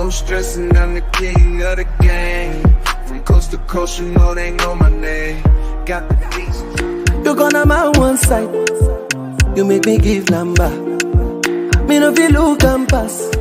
No stressing, I'm the king of the game. From coast to coast, you know they know my name. Got the beats. You gonna my one side. You make me give number. Me no feel look and pass.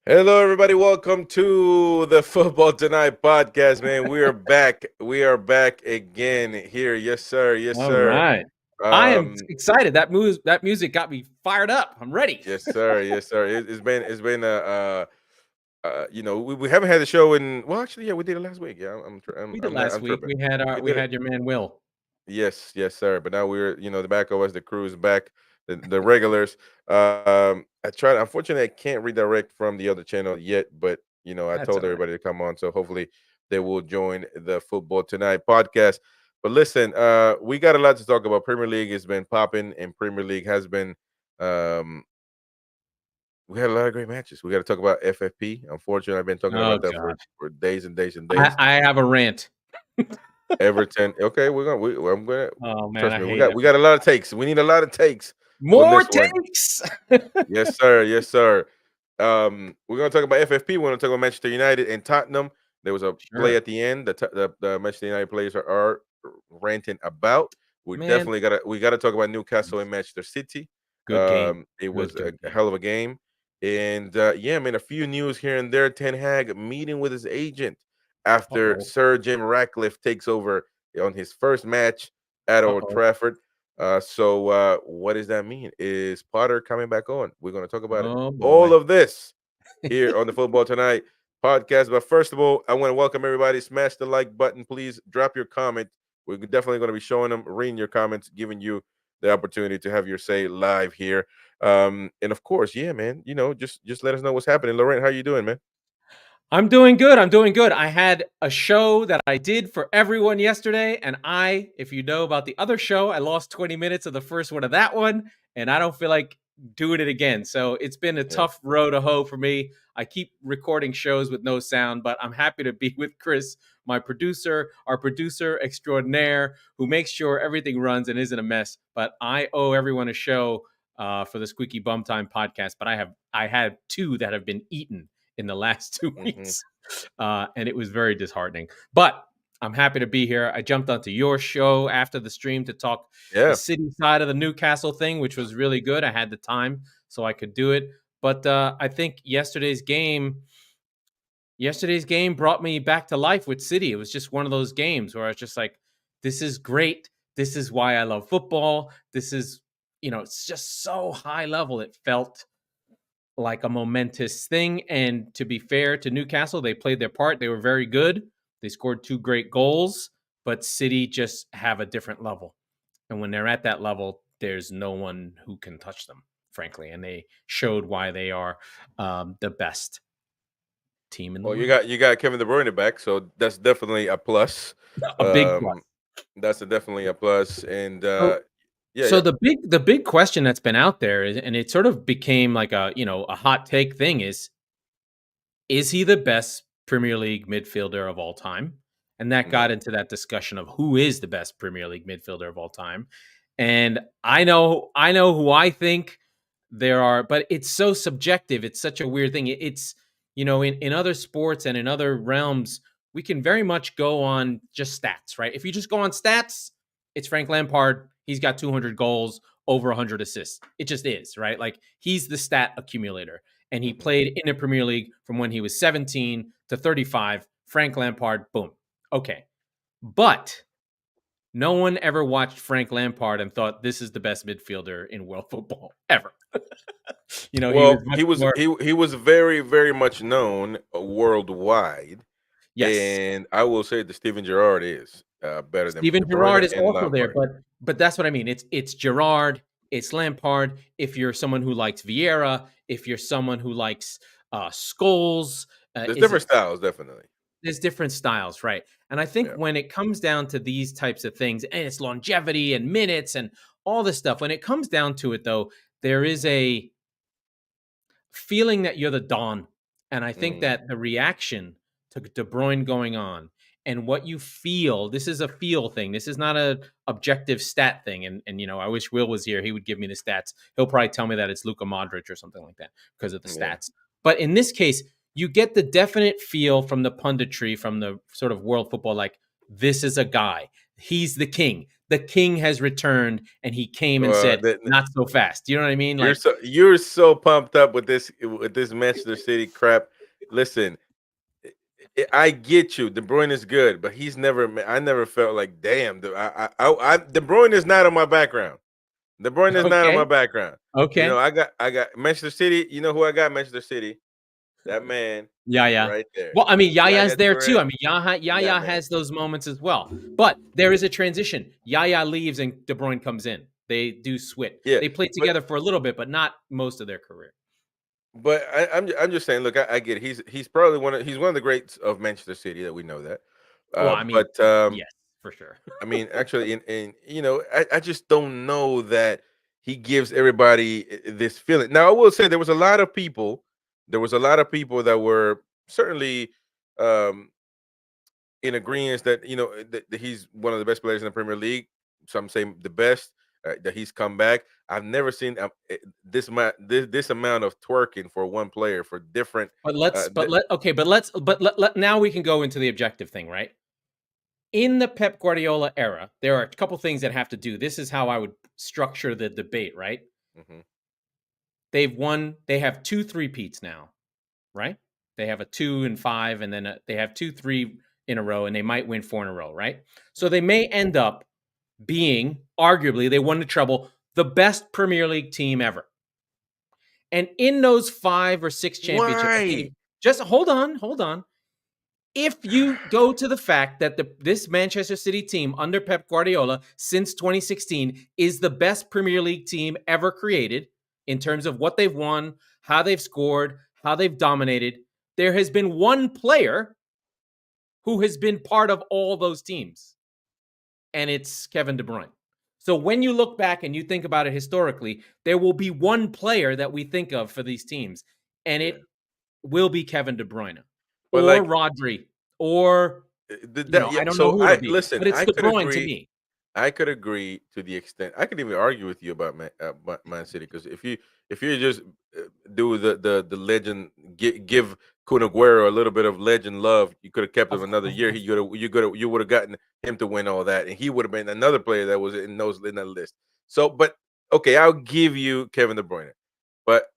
Hello, everybody. Welcome to the Football Tonight podcast, man. We are back. We are back again here. Yes, sir. Yes, sir. All right. I am excited. That music got me fired up. I'm ready. Yes, sir. Yes, sir. It's been we haven't had the show in. Well, actually, yeah, we did it last week. Yeah, We did last week. We had your man Will. Yes, yes, sir. But now we're the back of us. The crew is back. The regulars. I tried. Unfortunately, I can't redirect from the other channel yet, but I told everybody to come on, so hopefully they will join the Football Tonight podcast. But listen, we got a lot to talk about. Premier League has been popping, and Premier League has been. We had a lot of great matches. We got to talk about FFP. Unfortunately, I've been talking about that for days and days and days. I have a rant. Everton. Okay, I'm gonna. Oh man, trust me. We got a lot of takes. We need a lot of takes. More takes. Yes, sir. Yes, sir. We're gonna talk about FFP. We're gonna talk about Manchester United and Tottenham. There was a play at the end. The Manchester United players are ranting about. We gotta talk about Newcastle and Manchester City. Good game. It was a hell of a game. And a few news here and there. Ten Hag meeting with his agent after Sir Jim Ratcliffe takes over on his first match at Old Trafford. So what does that mean? Is Potter coming back on? We're going to talk about all of this here on the Football Tonight podcast. But first of all, I want to welcome everybody. Smash the like button, please. Drop your comment. We're definitely going to be showing them, reading your comments, giving you the opportunity to have your say live here. And of course, yeah, man, just let us know what's happening. Laurent, how you doing, man? I'm doing good. I had a show that I did for everyone yesterday. And if you know about the other show, I lost 20 minutes of the first one of that one. And I don't feel like doing it again. So it's been a tough road to hoe for me. I keep recording shows with no sound, but I'm happy to be with Chris, my producer, our producer extraordinaire, who makes sure everything runs and isn't a mess. But I owe everyone a show for the Squeaky Bum Time podcast. But I had two that have been eaten in the last 2 weeks. And it was very disheartening. But I'm happy to be here. I jumped onto your show after the stream to talk the City side of the Newcastle thing, which was really good. I had the time, so I could do it. But I think yesterday's game brought me back to life with City. It was just one of those games where I was just like, this is great. This is why I love football. This is, it's just so high level. It felt like a momentous thing. And to be fair to Newcastle, they played their part. They were very good. They scored 2 great goals, but City just have a different level. And when they're at that level, there's no one who can touch them, frankly. And they showed why they are the best team in the world. You got Kevin De Bruyne back, so that's definitely a plus. A big plus. That's definitely a plus. And the big question that's been out there is, and it sort of became like a hot take thing, is he the best Premier League midfielder of all time? And that got into that discussion of who is the best Premier League midfielder of all time. And I know who I think there are, but it's so subjective. It's such a weird thing. It's, in other sports and in other realms, we can very much go on just stats, right? If you just go on stats, it's Frank Lampard. He's got 200 goals, over 100 assists. It just is, right? Like, he's the stat accumulator. And he played in the Premier League from when he was 17 to 35. Frank Lampard, boom. Okay. But No one ever watched Frank Lampard and thought this is the best midfielder in world football ever. He was Well, much more. he was very, very much known worldwide, Yes, and I will say that Steven Gerrard is better than Steven De Gerrard Bruyne is and also there, Lampard. but that's what I mean. It's Gerrard, it's Lampard. If you're someone who likes Vieira, if you're someone who likes Scholes, There's is different it? styles, definitely. There's different styles, right? And I think Yeah. when it comes down to these types of things, and it's longevity and minutes and all this stuff, when it comes down to it, though, there is a feeling that you're the Don. And I think Mm, that the reaction to De Bruyne going on and what you feel, this is a feel thing. This is not a objective stat thing. And I wish Will was here. He would give me the stats. He'll probably tell me that it's Luka Modric or something like that because of the yeah. stats. But in this case, you get the definite feel from the punditry, from the sort of world football, like this is a guy. He's the king. The king has returned, and he came and said, That, "Not so fast." You know what I mean? Like, you're so pumped up with this Manchester City crap. Listen, I get you. De Bruyne is good, but he's never. I never felt like, damn. De Bruyne is not on my background. De Bruyne is not on my okay, background. okay. I got Manchester City. You know who I got? Manchester City. That man Yaya. right there. Well, I mean, Yaya's Yaya there too. Toure. I mean, That Yaya man. has those moments as well. But there is a transition. Yaya leaves and De Bruyne comes in. They do switch. Yeah, They played but together for a little bit, but not most of their career. I'm just saying. Look, I get it. He's probably he's one of the greats of Manchester City that we know that. Well, I mean, But yes, for sure. I mean, actually, in I just don't know that he gives everybody this feeling. Now, I will say there was a lot of people. There was a lot of people that were certainly um, in agreement that that he's one of the best players in the Premier League. Some say the best. That he's come back. I've never seen this amount of twerking for one player for different. But now we can go into the objective thing, right? In the Pep Guardiola era, there are a couple things that have to do. This is how I would structure the debate, right? Mhm. They have 2 3-peats now, right? They have a 2 and 5, and then they have 2 3 in a row, and they might win 4 in a row, right? So they may end up being, arguably, they won the treble, the best Premier League team ever. And in those 5 or 6 championships, Why? just hold on. If you go to the fact that this Manchester City team under Pep Guardiola since 2016 is the best Premier League team ever created in terms of what they've won, how they've scored, how they've dominated, there has been one player who has been part of all those teams, and it's Kevin De Bruyne. So when you look back and you think about it historically, there will be one player that we think of for these teams, and Yeah. it will be Kevin De Bruyne But or like Rodri or yeah. I don't know So who it'll I be, listen. but it's De Bruyne to me. I could agree to the extent I could even argue with you about Man City because if you just do the legend give Kun Aguero a little bit of legend love, you could have kept him another year. You would have gotten him to win all that, and he would have been another player that was in that list. So, but okay, I'll give you Kevin De Bruyne, but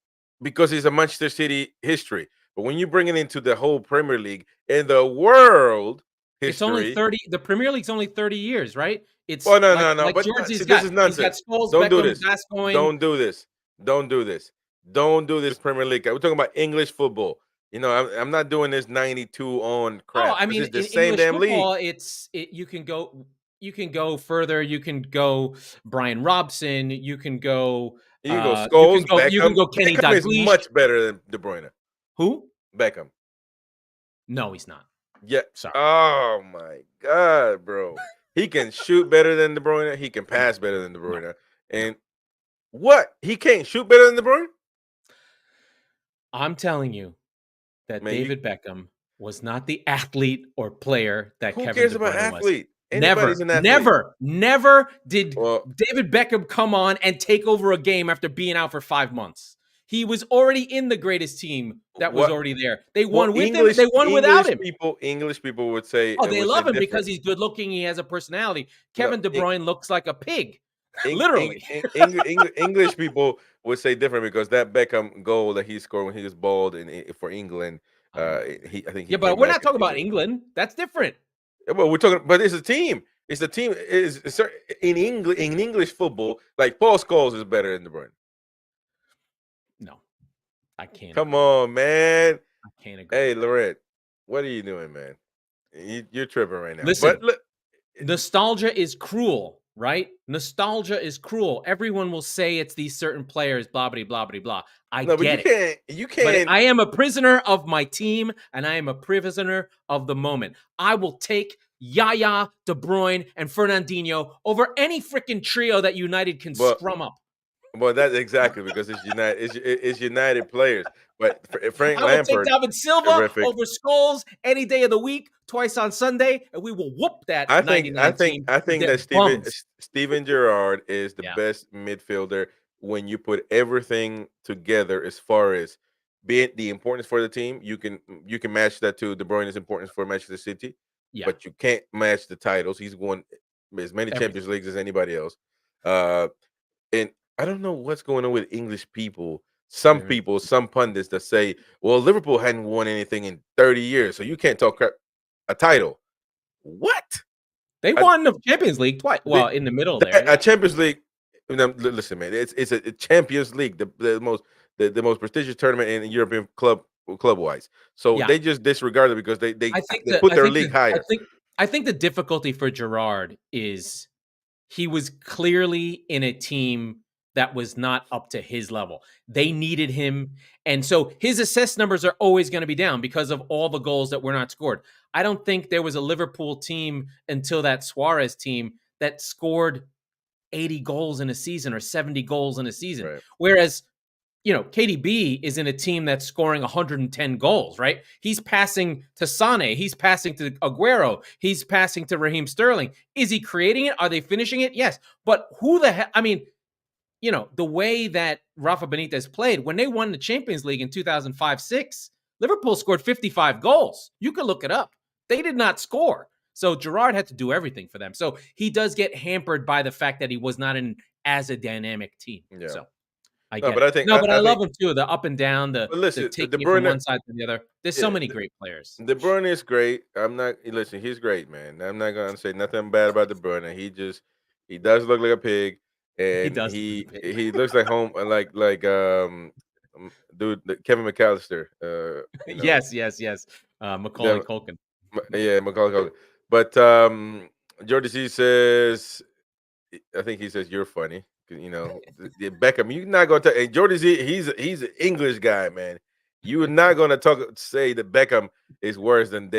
because he's a Manchester City history. But when you bring it into the whole Premier League and the world It's only history. 30. The Premier League's only 30 years, right? Oh It's no, like no, no! like But no, Georgie's see, this got. is He's got nonsense. Scholes, Don't do Beckham, this. Gascoigne. Don't do this. Don't do this. Don't do this. Premier League. We're talking about English football. I'm not doing this 92 on Oh, crap I because mean, it's the in same English damn league. football, you can go further. You can go Brian Robson. You can go You can Scholes, go Kenny Beckham is Dalglish. much better than De Bruyne. Who? Beckham. No, he's not. Yeah. Sorry. Oh my God, bro. He can shoot better than De Bruyne. He can pass better than De No. Bruyne. And what? He can't shoot better than De Bruyne? I'm telling you that Man, David Beckham was not the athlete or player that who Kevin cares De about Bruyne was. athlete? Anybody's Never, an athlete. never did Well, David Beckham come on and take over a game after being out for 5 months. He was already in the greatest team that was what? already there. They Well, won with him. They won without him. English people would say Oh, they love him because different. he's good looking. He has a personality. No, Kevin De Bruyne looks like a pig, Eng, Eng, literally. English people would say different because that Beckham goal that he scored when he was bald for England, I know. I think he Yeah, but came we're back not in talking about England. England. That's different. Yeah, but we're talking, but it's a team. It's the team is in English football. Like Paul Scholes is better than De Bruyne. No, I can't. Come agree. on, man. I can't agree. Hey, Lorette, what are you doing, man? You're tripping right now. Listen, But look, nostalgia is cruel, right? Nostalgia is cruel. Everyone will say it's these certain players, blah, blah, blah, blah, blah. I no, but get it. You But can't. I am a prisoner of my team, and I am a prisoner of the moment. I will take Yaya, De Bruyne, and Fernandinho over any freaking trio that United can But scrum up. well, that's exactly because it's United. It's United players. But Frank I will take Lampard, David Silva terrific. over Scholes any day of the week, twice on Sunday, and we will whoop that I 99 team. think They're that bums. Steven Gerrard is the Yeah. best midfielder when you put everything together as far as being the importance for the team. You can match that to De Bruyne's importance for Manchester City, Yeah. but you can't match the titles. He's won as many Champions Leagues as anybody else. And I don't know what's going on with English people. Some Mhm. people, some pundits that say, "Well, Liverpool hadn't won anything in 30 years, so you can't talk crap a title." What? They A, won the Champions League twice. Well, in the middle there. a Champions League. Listen, man, it's a Champions League, the most prestigious tournament in European club wise. So Yeah. they just disregard it because they I think put their league higher. I think the difficulty for Gerrard is he was clearly in a team that was not up to his level. They needed him. And so his assist numbers are always going to be down because of all the goals that were not scored. I don't think there was a Liverpool team until that Suarez team that scored 80 goals in a season or 70 goals in a season. Right. Whereas, KDB is in a team that's scoring 110 goals, right? He's passing to Sane. He's passing to Aguero. He's passing to Raheem Sterling. Is he creating it? Are they finishing it? Yes. But who the hell? I mean, the way that Rafa Benitez played, when they won the Champions League in 2005-06, Liverpool scored 55 goals. You can look it up. They did not score. So Gerrard had to do everything for them. So he does get hampered by the fact that he was not in as a dynamic team. Yeah. So I No, get but it. I think But I think, love him too. The up and down, the listen, taking De it from Bruyne, one side to the other. There's so many great players. De Bruyne is great. I'm not listen. He's great, man. I'm not gonna say nothing bad about De Bruyne. He does look like a pig, He and does. he looks like home dude Kevin McAllister. Yes. Macaulay Yeah, Culkin. yeah, Macaulay Culkin. But Jordy C says, I think he says you're funny. 'Cause, the Beckham. You're not gonna talk. And Jordy Z, he's an English guy, man. You are not gonna say that Beckham is worse than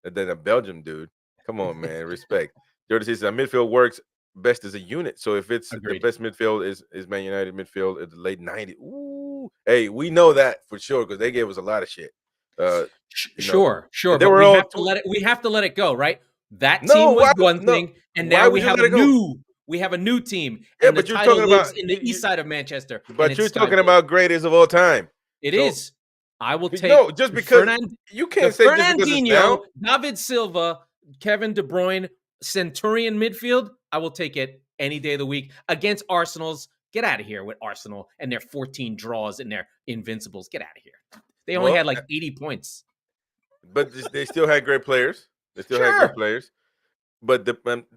a Belgium dude. Come on, man. Respect. Jordy Z says midfield works best as a unit. So if it's the Agreed. best midfield is Man United midfield in the late '90s. Ooh, hey, we know that for sure because they gave us a lot of shit. Sure. They But were we all have to let it. We have to let it go, right? That no. team was Why? one No. thing, and Why now would we you have let a it go? new team, Yeah, and the but you're title talking lives about in the east side of Manchester. but and you're it's talking Sky Blue. about greatest of all time. It So, is. I will take no, just because you the can't say just because it's now. Fernandinho, David Silva, Kevin De Bruyne, Centurion midfield. I will take it any day of the week against Arsenal's. Get out of here with Arsenal and their 14 draws and their invincibles. Get out of here. They only Well, had like 80 points. but they still had great players. They still had great Sure. players. But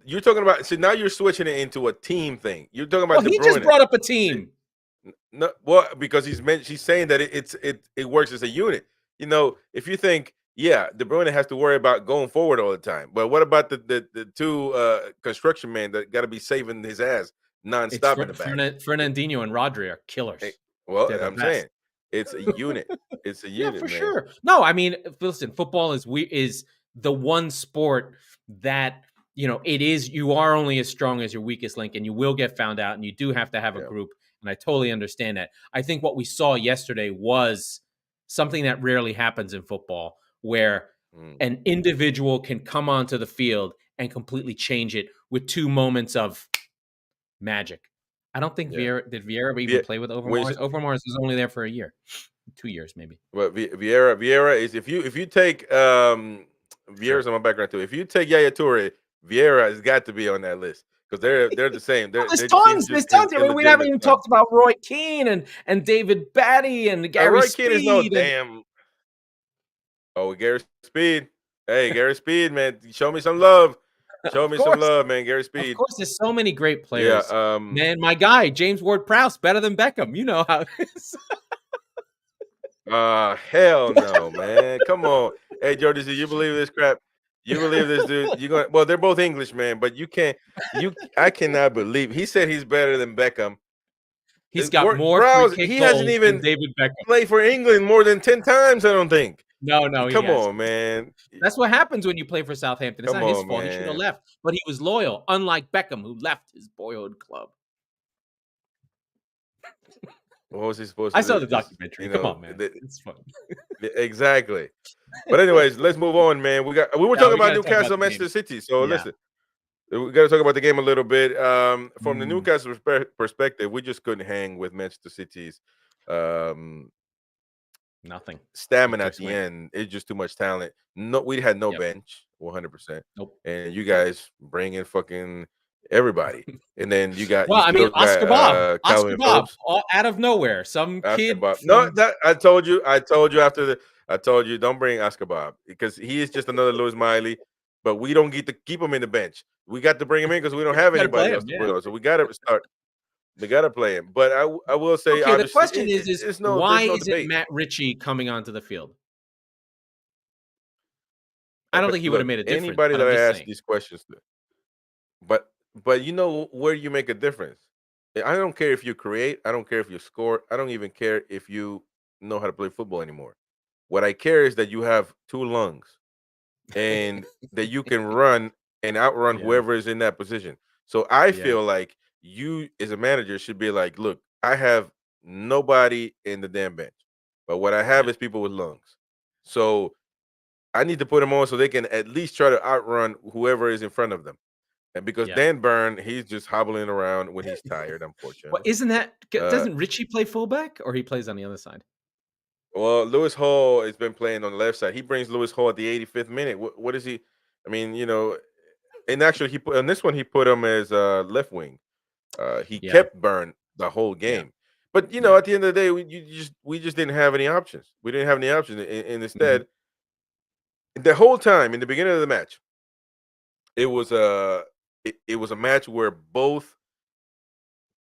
you're talking about. See, now you're switching it into a team thing. You're talking Well, about De he just Bruyne. brought up a team. No, well, because she's saying that it works as a unit. If you think, yeah, De Bruyne has to worry about going forward all the time. But what about the two construction men that got to be saving his ass It's nonstop in the back? Fernandinho and Rodri are killers. Well, They're the I'm best. saying it's a unit. It's a unit, for man. sure. No, I mean, listen, football is the one sport that it is. You are only as strong as your weakest link, and you will get found out, and you do have to have a group. And I totally understand that. I think what we saw yesterday was something that rarely happens in football, where an individual can come onto the field and completely change it with 2 moments of magic. I don't think Vieira even play with Overmars. Overmars was only there for a year, 2 years maybe. Well, Vieira is if you take Vieira's on my background too. If you take Yaya Toure, Vieira has got to be on that list because they're the same. There's tons. I mean, we haven't even talked about Roy Keane and David Batty and Gary Roy Speed. Keane is no damn. Oh, Gary Speed. Hey, Gary Speed, man, show me some love. Show Of me some course. love, man. Gary Of Speed. course, there's so many great Yeah. players. Man, my guy, James Ward-Prowse, better than Beckham. You know how it is. Hell no, man. Come on. Hey, Jordy, do you believe this crap? You believe this dude? You going? Well, they're both English, man, but you can't. I cannot believe he said he's better than Beckham. He's got more free Browse, kick he hasn't goals than even David Beckham. played for England more than 10 times. I don't think. No, he Come has. on, man. That's what happens when you play for Southampton. It's Come not his on, fault. He should have man. left, but he was loyal, unlike Beckham, who left his boyhood club. What was he supposed I to saw do? the Just, documentary. Come on, man. It's fun. exactly. But anyways, let's move on, man. We were Yeah, talking we about got to talk about Newcastle, the game. Manchester City. So Yeah. listen, we got to talk about the game a little bit. From the Mm, Newcastle perspective, we just couldn't hang with Manchester City's um, nothing. stamina Victor at the swing. end. It's just too much talent. No, we had no Yep. bench, 100%. Nope. And you guys bring in fucking everybody. And then you Well, I mean, still got Oscar Calvin Bob, Phillips. all out of nowhere, some kid Escobar. No, from that I told you don't bring Escobar because he is just another Lewis Miley. But we don't get to keep him in the bench. We got to bring him in because we don't have you got to play anybody him. else to Yeah. put on. So we got to start. We got to play him. But I will say, Okay, the obviously, question is there's why no isn't debate. Matt Ritchie coming onto the field? I don't think he would have Look, made a difference, anybody but that I'm I just ask saying. these questions to, but you know where you make a difference. I don't care if you create. I don't care if you score. I don't even care if you know how to play football anymore. What I care is that you have two lungs and that you can run and outrun Yeah, whoever is in that position. So I yeah, feel like you as a manager should be like, look, I have nobody in the damn bench, but what I have yeah, is people with lungs. So I need to put them on so they can at least try to outrun whoever is in front of them. And because yeah. Dan Byrne, he's just hobbling around when he's tired, Well, unfortunately. isn't that Uh, doesn't Ritchie play fullback or he plays on the other side? well, Lewis Hall has been playing on the left side. He brings Lewis Hall at the 85th minute. What is he? I mean, and actually, he put on this one. He put him as left wing. He Yeah, kept Burn the whole yeah, game. But yeah. at the end of the day, we just didn't have any options. We didn't have any options, and Mhm. instead, the whole time in the beginning of the match, it was a it was a match where both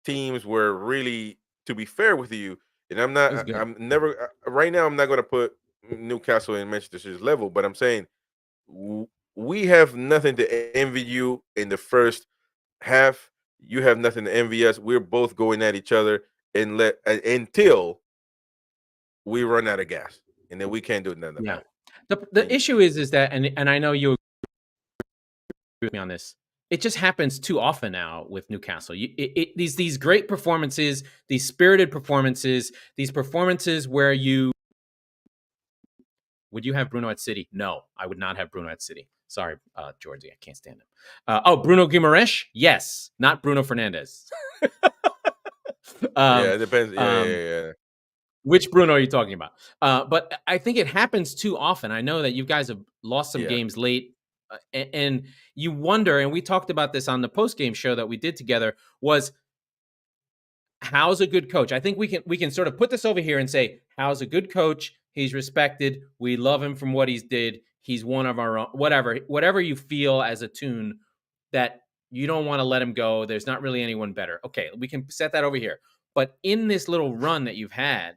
teams were really, to be fair with you, and It was good. I'm never right now. I'm not going to put Newcastle and Manchester City's level, but I'm saying we have nothing to envy you in the first half. You have nothing to envy us. We're both going at each other and until we run out of gas, and then we can't do nothing Yeah. about it. The And issue is that, and I know you agree with me on this. It just happens too often now with Newcastle. These great performances, these spirited performances, these performances where would you have Bruno at City? No, I would not have Bruno at City. Sorry, Georgie, I can't stand him. Bruno Guimaraes? Yes, not Bruno Fernandes. yeah, um, it depends. um, Yeah. which Bruno are you talking about? But I think it happens too often. I know that you guys have lost some Yeah. games late, and you wonder. And we talked about this on the post game show that we did together. Was how's a good coach? I think we can sort of put this over here and say how's a good coach. He's respected. We love him from what he's did. He's one of our own. Whatever you feel as a tune that you don't want to let him go. There's not really anyone better. Okay, we can set that over here. But in this little run that you've had,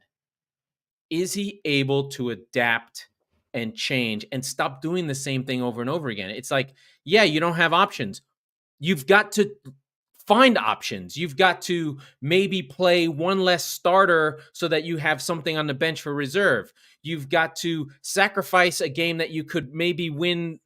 is he able to adapt and change and stop doing the same thing over and over again? It's like, yeah, you don't have options. You've got to find options. You've got to maybe play one less starter so that you have something on the bench for reserve. You've got to sacrifice a game that you could maybe win.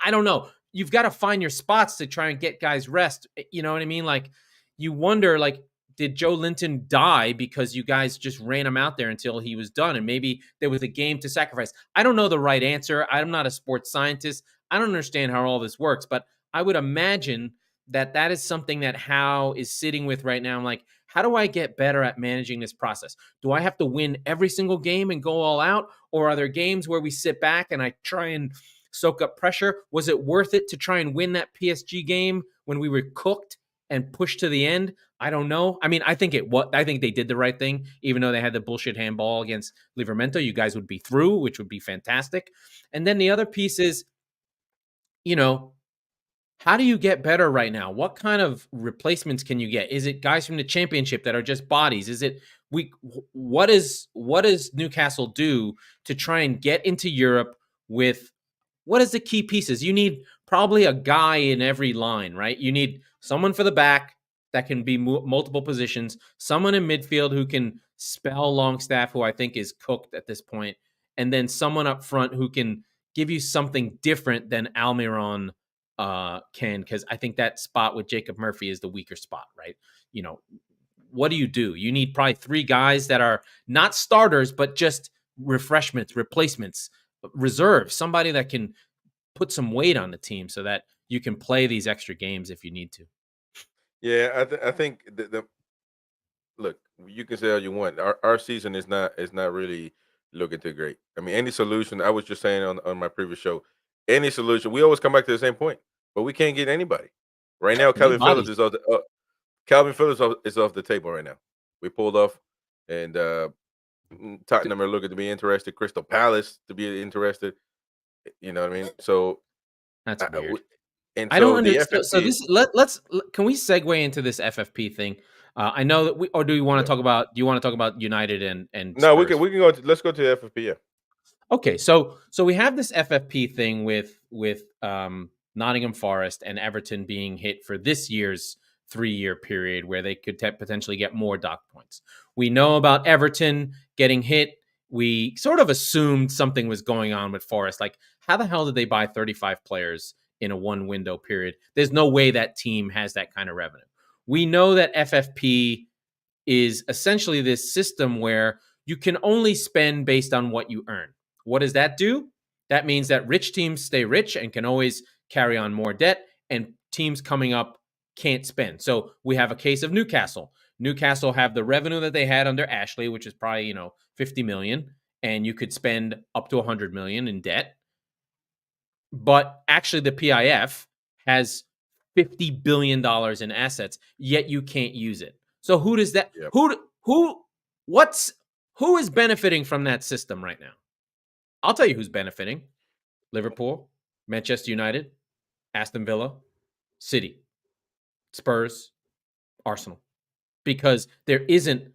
I don't know. You've got to find your spots to try and get guys rest. You know what I mean? Like, you wonder, like, did Joe Linton die because you guys just ran him out there until he was done? And maybe there was a game to sacrifice. I don't know the right answer. I'm not a sports scientist. I don't understand how all this works, but I would imagine that is something that Howe is sitting with right now. I'm like, how do I get better at managing this process? Do I have to win every single game and go all out? Or are there games where we sit back and I try and soak up pressure? Was it worth it to try and win that PSG game when we were cooked and pushed to the end? I don't know. I mean, I think I think they did the right thing, even though they had the bullshit handball against Livermento. You guys would be through, which would be fantastic. And then the other piece is, you know, How do you get better right now? What kind of replacements can you get? Is it guys from the championship that are just bodies? Is it what does Newcastle do to try and get into Europe with what is the key pieces? You need probably a guy in every line, right? You need someone for the back that can be multiple positions, someone in midfield who can spell Longstaff, who I think is cooked at this point, and then someone up front who can give you something different than Almiron can, because I think that spot with Jacob Murphy is the weaker spot, right? You know, what do? You need probably 3 guys that are not starters, but just refreshments, replacements, reserves, somebody that can put some weight on the team so that you can play these extra games if you need to. Yeah, I think the look, you can say all you want. Our season is not really looking too great. I mean, any solution. I was just saying on my previous show, any solution. We always come back to the same point, but we can't get anybody. Right now, You need bodies. Calvin Phillips is off the table right now. We pulled off, and Tottenham are looking to be interested. Crystal Palace to be interested. You know what I mean? So, That's I, I- weird. we- and I don't so the understand. So FFP. this can we segue into this FFP thing? I know that we or do you want Yeah. to talk about United and No, we Spurs? can go. Let's go to the FFP. Yeah. Okay, so we have this FFP thing with Nottingham Forest and Everton being hit for this year's 3-year period where they could potentially get more dock points. We know about Everton getting hit. We sort of assumed something was going on with Forest. Like, how the hell did they buy 35 players in a 1 window period? There's no way that team has that kind of revenue. We know that FFP is essentially this system where you can only spend based on what you earn. What does that do? That means that rich teams stay rich and can always carry on more debt, and teams coming up can't spend. So we have a case of Newcastle. Newcastle have the revenue that they had under Ashley, which is probably 50 million, and you could spend up to 100 million in debt. But actually, the PIF has $50 billion in assets, yet you can't use it. So who does that? Yep. Who is benefiting from that system right now? I'll tell you who's benefiting: Liverpool, Manchester United, Aston Villa, City, Spurs, Arsenal. Because there isn't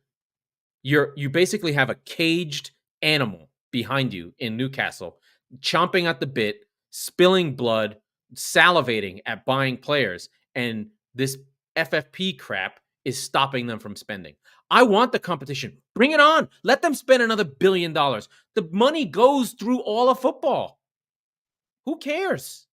you basically have a caged animal behind you in Newcastle, chomping at the bit, spilling blood, salivating at buying players, and this FFP crap is stopping them from spending. I want the competition. Bring it on. Let them spend another $1 billion. The money goes through all of football. Who cares?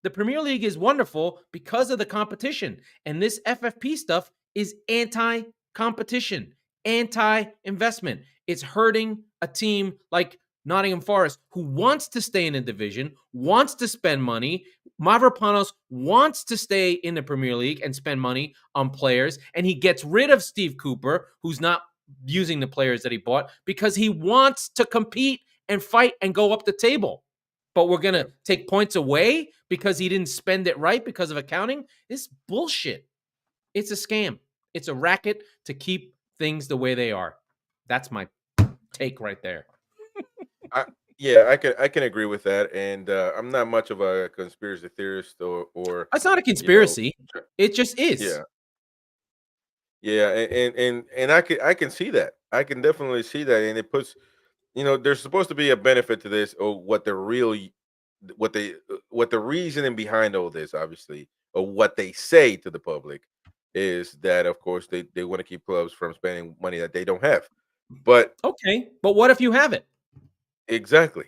The Premier League is wonderful because of the competition. And this FFP stuff is anti-competition, anti-investment. It's hurting a team like Nottingham Forest, who wants to stay in a division, wants to spend money. Mavropanos wants to stay in the Premier League and spend money on players. And he gets rid of Steve Cooper, who's not using the players that he bought, because he wants to compete and fight and go up the table. But we're going to take points away because he didn't spend it right because of accounting. It's bullshit. It's a scam. It's a racket to keep things the way they are. That's my take right there. Yeah, I can agree with that, and I'm not much of a conspiracy theorist or It's not a conspiracy. tr- It just is. yeah, yeah, and I can see that. I can definitely see that, and it puts there's supposed to be a benefit to this, or what the reasoning behind all this, obviously, or what they say to the public is that, of course, they want to keep clubs from spending money that they don't have. But Okay. But what if you have it? exactly.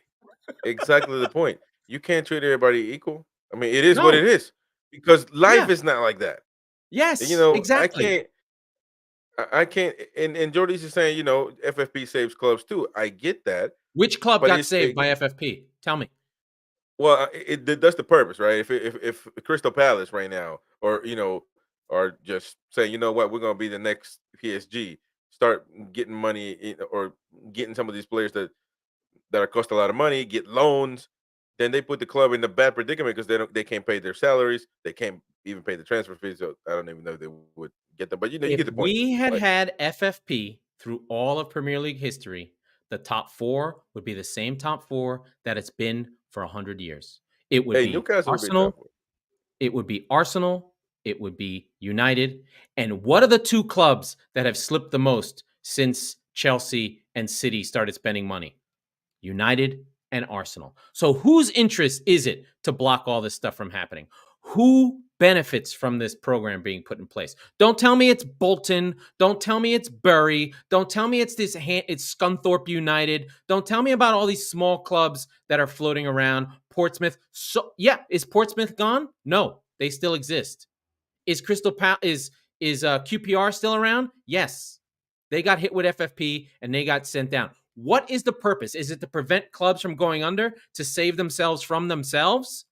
Exactly the point. You can't treat everybody equal. I mean, it is what No. it is because life Yeah. is not like that. Yes. Exactly. I can't. And Jordy's is saying, FFP saves clubs too. I get that, Which club but got saved by FFP? Tell me. that's the purpose, right? If Crystal Palace right now, or are just saying, you know what, we're gonna be the next PSG, start getting money or getting some of these players that are cost a lot of money, get loans, then they put the club in a bad predicament because they can't pay their salaries, they can't even pay the transfer fees. So I don't even know if they would get them, but you If get the point. we had Like, had FFP through all of Premier League history, the top 4 would be the same top 4 that it's been for 100 years. It would hey, be Newcastle would be Arsenal. tough. it would be Arsenal, it would be United. And what are the two clubs that have slipped the most since Chelsea and City started spending money? United and Arsenal. So whose interest is it to block all this stuff from happening? Who benefits from this program being put in place? Don't tell me it's Bolton. Don't tell me it's Bury. Don't tell me it's it's Scunthorpe United. Don't tell me about all these small clubs that are floating around. Portsmouth. So yeah, is Portsmouth gone? No, they still exist. Is QPR still around? Yes. They got hit with FFP and they got sent down. What is the purpose? Is it to prevent clubs from going under, to save themselves from themselves?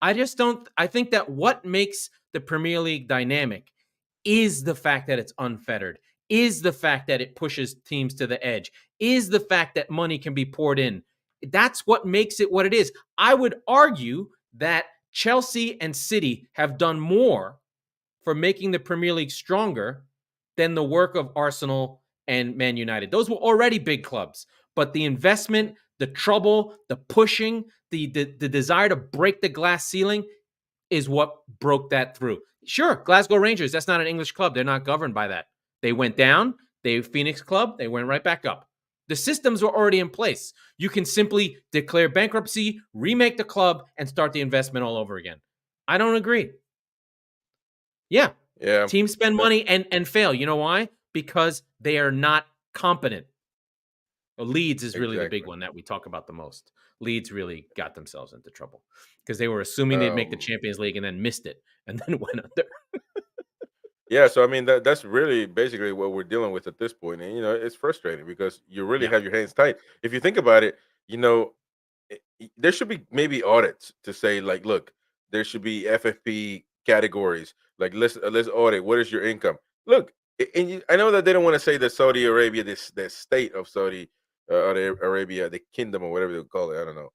I think that what makes the Premier League dynamic is the fact that it's unfettered, is the fact that it pushes teams to the edge, is the fact that money can be poured in. That's what makes it what it is. I would argue that Chelsea and City have done more for making the Premier League stronger than the work of Arsenal and Man United. Those were already big clubs, but the investment, the trouble, the pushing, the desire to break the glass ceiling is what broke that through. Sure, Glasgow Rangers, that's not an English club. They're not governed by that. They went down, Phoenix Club, they went right back up. The systems were already in place. You can simply declare bankruptcy, remake the club, and start the investment all over again. I don't agree. Yeah. Teams spend money and fail. You know why? Because they are not competent. Well, Leeds is really the big one that we talk about the most. Leeds really got themselves into trouble because they were assuming they'd make the Champions League and then missed it and then went under. Yeah, so I mean that's really basically what we're dealing with at this point, and it's frustrating because you really have your hands tight. If you think about it, there should be maybe audits to say like, look, there should be FFP categories. Like let's audit. What is your income? Look, and I know that they don't want to say that Saudi Arabia, the state of Saudi Arabia, the kingdom or whatever they call it. I don't know.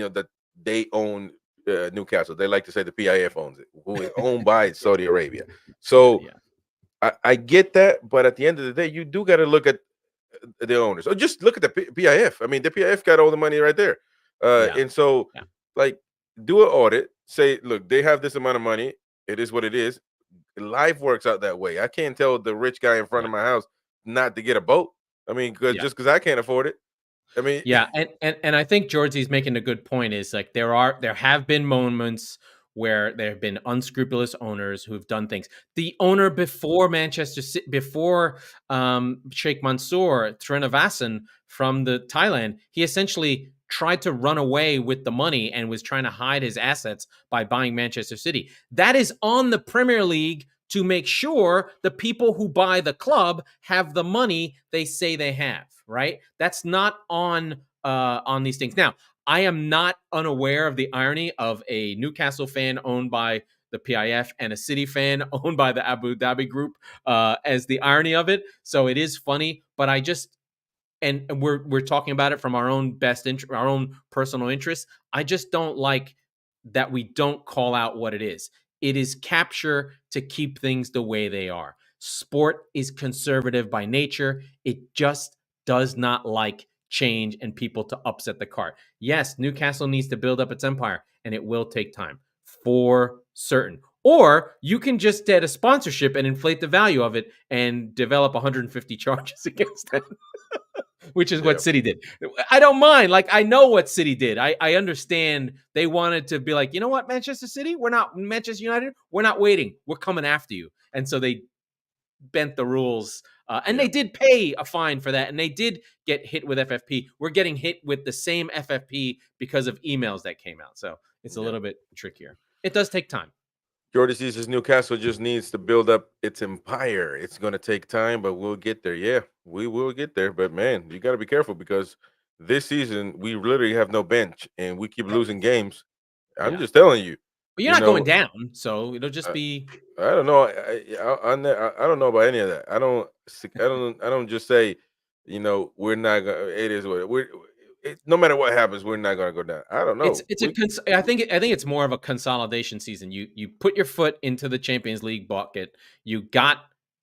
That they own Newcastle. They like to say the PIF owns it, who is owned by Saudi Arabia. So I get that, but at the end of the day, you do got to look at the owners. Or just look at the PIF. I mean, the PIF got all the money right there. And so, like, do an audit. Say, look, they have this amount of money. It is what it is. Life works out that way. I can't tell the rich guy in front of my house not to get a boat. I mean, just because I can't afford it. I mean, and I think Georgie's making a good point. Is like there have been moments where there have been unscrupulous owners who've done things. The owner before Manchester City, before Sheikh Mansour Srinivasan from the Thailand, he essentially tried to run away with the money and was trying to hide his assets by buying Manchester City. That is on the Premier League to make sure the people who buy the club have the money they say they have, right? That's not on these things. Now, I am not unaware of the irony of a Newcastle fan owned by the PIF and a City fan owned by the Abu Dhabi group as the irony of it. So it is funny, but I just, and we're talking about it from our own our own personal interests. I just don't like that we don't call out what it is. It is capture to keep things the way they are. Sport is conservative by nature. It just does not like change and people to upset the cart. Yes, Newcastle needs to build up its empire, and it will take time for certain. Or you can just get a sponsorship and inflate the value of it and develop 150 charges against them. Which is what City did. I don't mind. Like, I know what City did. I understand they wanted to be like, you know what, Manchester City? We're not Manchester United. We're not waiting. We're coming after you. And so they bent the rules. And they did pay a fine for that. And they did get hit with FFP. We're getting hit with the same FFP because of emails that came out. So it's a little bit trickier. It does take time. Jordy says Newcastle just needs to build up its empire. It's going to take time, but we'll get there. Yeah, we will get there. But, man, you got to be careful because this season we literally have no bench, and we keep losing games. I'm just telling you. But you're not going down, so it'll just be. I don't know. I don't know about any of that. I don't just say, we're not going to. It is what no matter what happens, we're not going to go down. I don't know. I think it's more of a consolidation season. You put your foot into the Champions League bucket. You got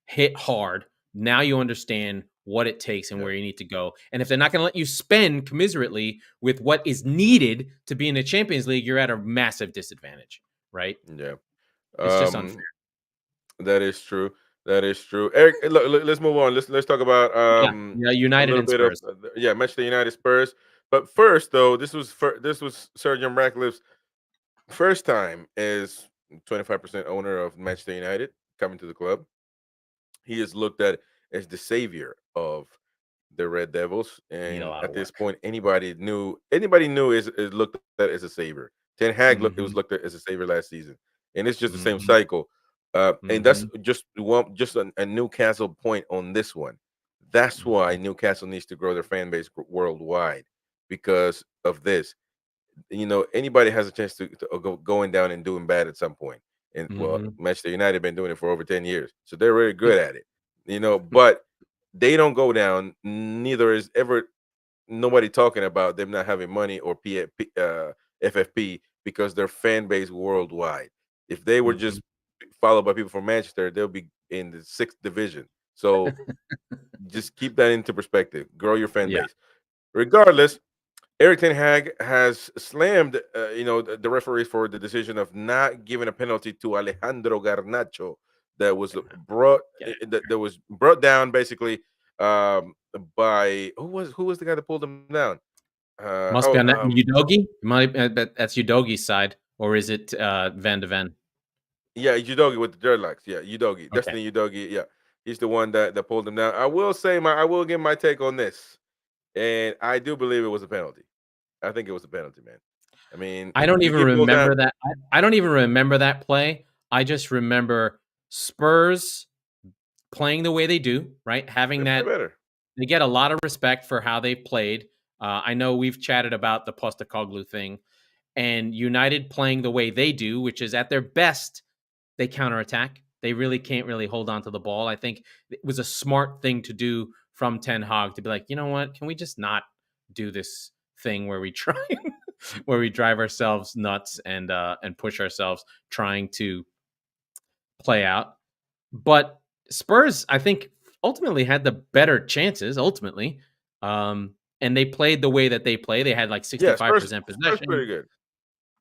hit hard. Now you understand what it takes and Yeah. where you need to go. And if they're not going to let you spend commiserately with what is needed to be in the Champions League, you're at a massive disadvantage, right? Yeah. It's just unfair. That is true. That is true. Eric, let's move on. Let's talk about Yeah, yeah, a United little and bit of Spurs. Manchester United Spurs. But first, though, this was Sir Jim Ratcliffe's first time as 25% owner of Manchester United coming to the club. He is looked at as the savior of the Red Devils, Need a and lot of at this work. point, anybody knew is looked at as a savior. Ten Hag looked it was Mhm, looked at as a savior last season, and it's just the same mhm, cycle. And that's mhm, just a Newcastle point on this one. That's why mhm, Newcastle needs to grow their fan base worldwide because of this. Anybody has a chance to go going down and doing bad at some point. And well, mhm. Manchester United been doing it for over 10 years, so they're really good at it. But they don't go down. Neither is ever nobody talking about them not having money or FFP because their fan base worldwide. If they were Mhm. just followed by people from Manchester, they'll be in the sixth division. So just keep that into perspective. Grow your fan Yeah. base. Regardless, Erik Ten Hag has slammed, the referee for the decision of not giving a penalty to Alejandro Garnacho that was brought Get it. that was brought down basically by who was the guy that pulled him down? Must be on that Udogi? Might that's Udogi's side, or is it, Van de Ven? Yeah, Udogi with the dreadlocks. Yeah, Udogi, Okay. Destiny Udogi. Yeah, he's the one that pulled him down. I will give my take on this, and I do believe it was a penalty. I think it was a penalty, man. I mean, I don't you even get pulled down. remember that. I don't even remember that play. I just remember Spurs playing the way they do, right? Having They play that better. they get a lot of respect for how they've played. I know we've chatted about the Postecoglou thing, and United playing the way they do, which is at their best, they counterattack. They really can't really hold on to the ball. I think it was a smart thing to do from Ten Hag to be like, you know what? Can we just not do this thing where we try where we drive ourselves nuts and push ourselves trying to play out? But Spurs, I think, ultimately had the better chances. Ultimately, and they played the way that they play. They had like Yeah, Spurs 65% Spurs pretty possession. good.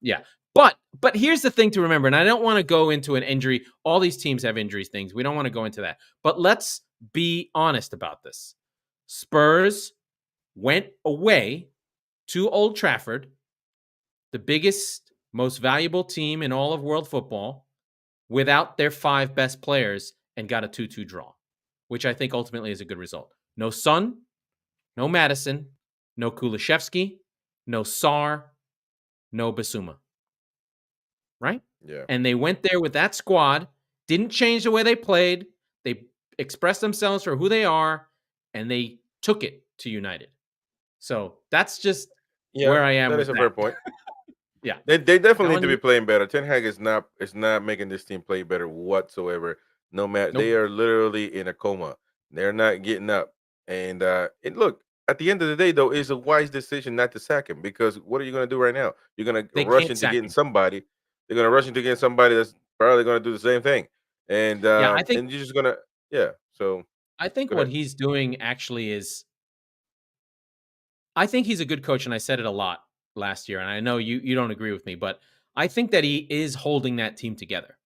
Yeah. But here's the thing to remember, and I don't want to go into an injury. All these teams have injuries things. We don't want to go into that. But let's be honest about this. Spurs went away to Old Trafford, the biggest, most valuable team in all of world football, without their 5 best players and got a 2-2 draw, which I think ultimately is a good result. No Son, no Madison, no Kulishevsky, no Sar, no Basuma. Right? Yeah. And they went there with that squad, didn't change the way they played. They expressed themselves for who they are, and they took it to United. So that's just Yeah, where I am that with is a that. fair point. Yeah. They definitely need Telling to be you, playing better. Ten Hag is not making this team play better whatsoever. No matter they nope. are literally in a coma. They're not getting up. And look, at the end of the day, though, it's a wise decision not to sack him because what are you going to do right now? You're going to They rush can't into sack getting him. somebody. They're going to rush into getting somebody that's probably going to do the same thing. And Yeah, and you're just gonna yeah. So I think go what ahead. he's doing actually is I think he's a good coach, and I said it a lot last year, and I know you don't agree with me, but I think that he is holding that team together.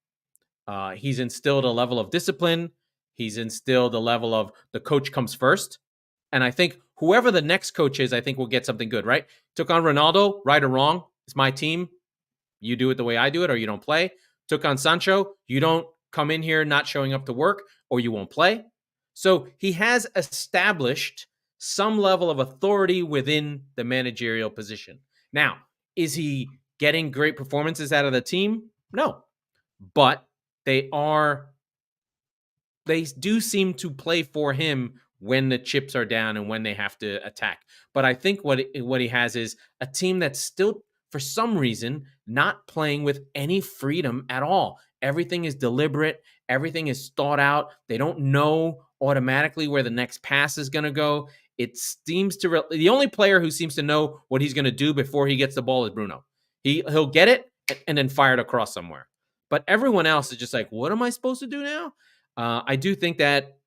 He's instilled a level of discipline. He's instilled a level of the coach comes first. And I think whoever the next coach is, I think will get something good, right? Took on Ronaldo, right or wrong. It's my team. You do it the way I do it, or you don't play. Took on Sancho. You don't come in here not showing up to work, or you won't play. So he has established some level of authority within the managerial position. Now, is he getting great performances out of the team? No. But they are they do seem to play for him when the chips are down and when they have to attack. But I think what he has is a team that's still, for some reason, not playing with any freedom at all. Everything is deliberate. Everything is thought out. They don't know automatically where the next pass is going to go. It seems to the only player who seems to know what he's going to do before he gets the ball is Bruno. He'll get it and then fire it across somewhere. But everyone else is just like, what am I supposed to do now? I do think that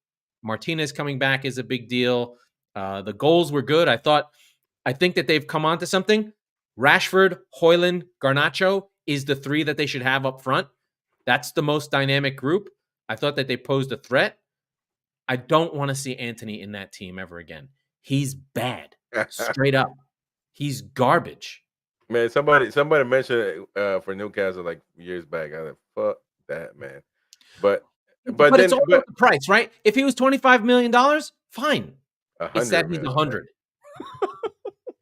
Martinez coming back is a big deal. The goals were good. I think that they've come onto something. Rashford, Højlund, Garnacho is the three that they should have up front. That's the most dynamic group. I thought that they posed a threat. I don't want to see Anthony in that team ever again. He's bad. Straight up. He's garbage. Man, somebody mentioned it, for Newcastle like years back. I was like, fuck that, man. But But then it's all about the price, right? If he was $25 million, fine. It's that 100 he's million. 100.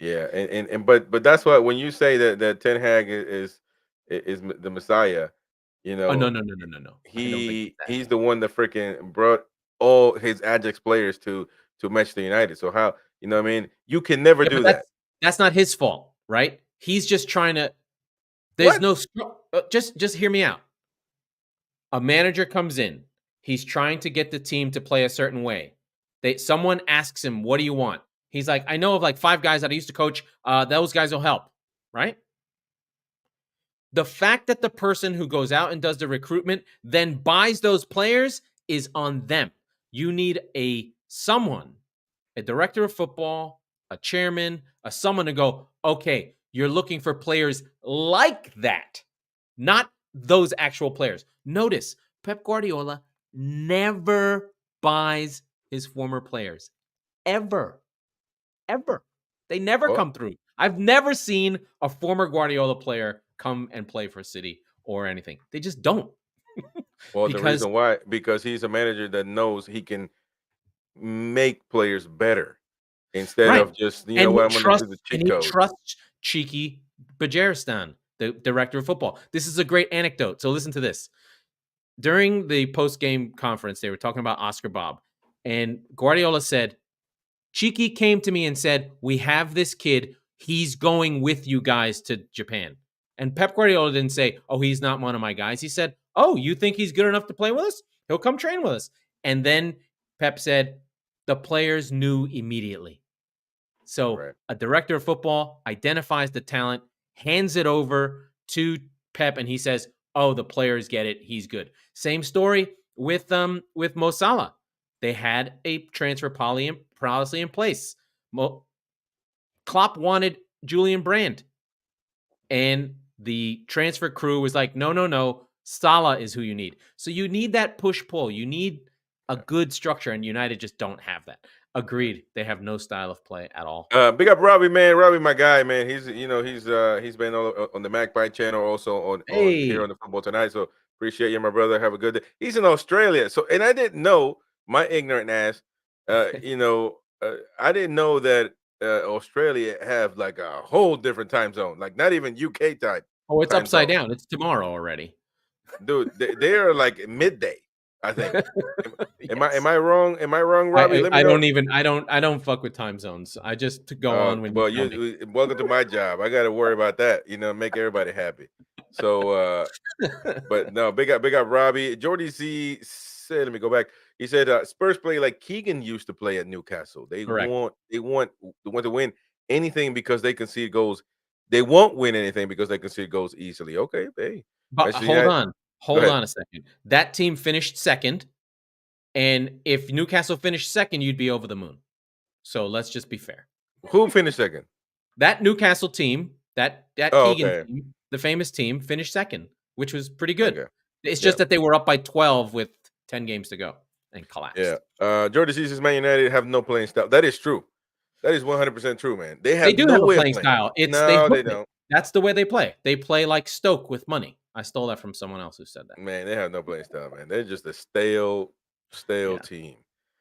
Yeah, and but that's why when you say that Ten Hag is the Messiah, you Oh, know, no. I don't think it's that. he's the one that freaking brought all his Ajax players to Manchester United. So how, you know what I mean? You can never Yeah, do but that. that's not his fault, right? He's just trying to. There's What? no. Just hear me out. A manager comes in. He's trying to get the team to play a certain way. Someone asks him, "What do you want?" He's like, "I know of like 5 guys that I used to coach. Those guys will help." Right? The fact that the person who goes out and does the recruitment then buys those players is on them. You need a director of football, a chairman, someone to go, okay, you're looking for players like that, not those actual players. Notice, Pep Guardiola never buys his former players. Ever. They never Well, come through. I've never seen a former Guardiola player come and play for City or anything. They just don't. well, the Because reason why, because he's a manager that knows he can make players better instead right. of just, you know And what, I'm gonna do the cheat he code. trusts Cheeky Bajaristan, the director of football. This is a great anecdote. So listen to this. During the post-game conference, they were talking about Oscar Bob, and Guardiola said, Cheeky came to me and said, we have this kid. He's going with you guys to Japan. And Pep Guardiola didn't say, oh, he's not one of my guys. He said, oh, you think he's good enough to play with us? He'll come train with us. And then Pep said, the players knew immediately. So Right. a director of football identifies the talent, hands it over to Pep, and he says, oh, the players get it. He's good. Same story with Mo Salah. They had a transfer policy in place. Klopp wanted Julian Brand, and the transfer crew was like, no. Salah is who you need. So you need that push-pull. You need a good structure, and United just don't have that. Agreed. They have no style of play at all. Big up Robbie, man. Robbie, my guy, man. He's he's been on the Magpie channel, also on here on the Football Tonight. So appreciate you, my brother. Have a good day. He's in Australia, so and I didn't know, my ignorant ass. I didn't know that Australia have like a whole different time zone, like not even UK time. Oh, it's time upside zone. down. It's tomorrow already. Dude. They are like midday, I think. Am Yes. I wrong? Am I wrong, Robbie? Let me I know. don't fuck with time zones. I just go on when Well, you tell me. welcome to my job. I got to worry about that. You know, make everybody happy. So, but no, big up Robbie. Jordy Z said, let me go back. He said Spurs play like Keegan used to play at Newcastle. They Correct. want to win anything because they concede goals. They won't win anything because they concede goals easily. Okay, hey. But hold on a second. That team finished second, and if Newcastle finished second, you'd be over the moon. So let's just be fair. Who finished second? That Newcastle team, that Keegan team, the famous team, finished second, which was pretty good. Okay. It's just that they were up by 12 with 10 games to go and collapsed. Yeah. Jordan says Man United have no playing style. That is true. That is 100% true, man. They do have a playing style. They don't. That's the way they play. They play like Stoke with money. I stole that from someone else who said that. Man, they have no playing style, man. They're just a stale team.